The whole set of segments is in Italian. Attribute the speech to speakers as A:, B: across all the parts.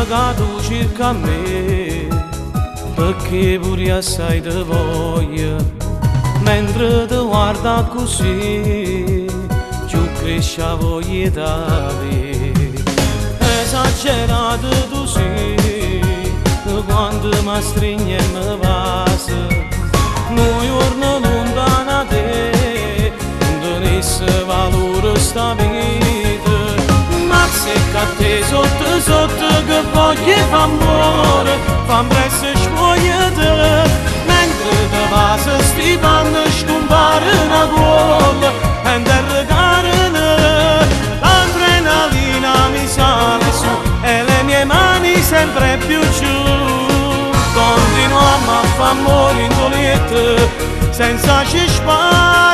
A: che tu cerca me, perché pure assai te voglio, mentre ti guarda così, più cresce la voglia da te. Esagerato tu sei, quando mi stringi e mi passa, un giorno lontano da te, non tenesse valore sta vita. Ma se che a te sotto sotto che voglio fa amore, fa presso sfogliate, mentre te passa sti panni scompare una gola e interrogarne. L'adrenalina mi sale su e le mie mani sempre più giù, continuiamo a fa amore in goliette senza sparare.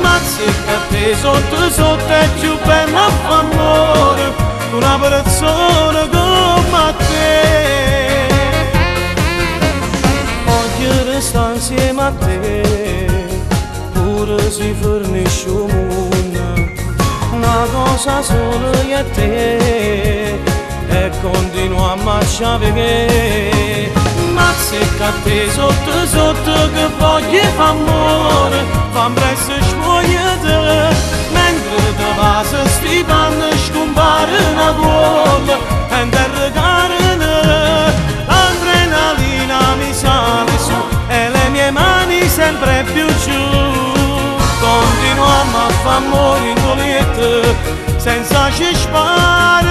A: Ma se che a te sotto sotto è più bella fa amore una persona come te. Voglio restare insieme a te pure se fornisce un mondo, una cosa solo io e te, e continuiamo a sciavere. Ma se che a te sotto sotto che voglio fa amore, fa presso sfogliate, mentre te passa sti panni scompare una gola e interrogarne. L'adrenalina mi sale su e le mie mani sempre più giù, continuiamo a fa amore in goliette senza sparare.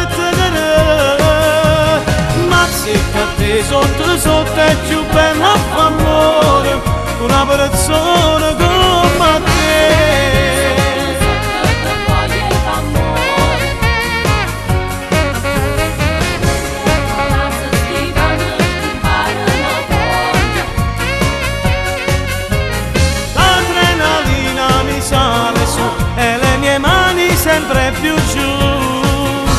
A: Ma se che a te sotto sotto è più bella fa amore una persona come te. L'adrenalina mi sale su e le mie mani sempre più giù,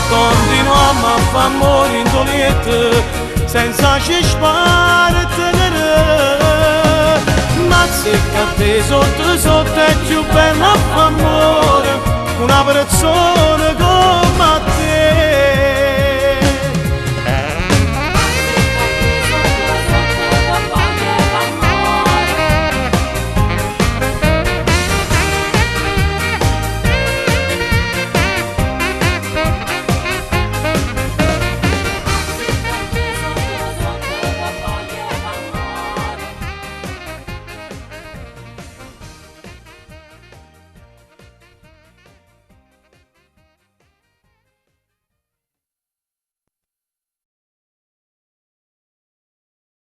A: continuiamo a fa amore in goliette senza sparare. Ma se che a te sotto sotto è più bella fa amore una persona come te.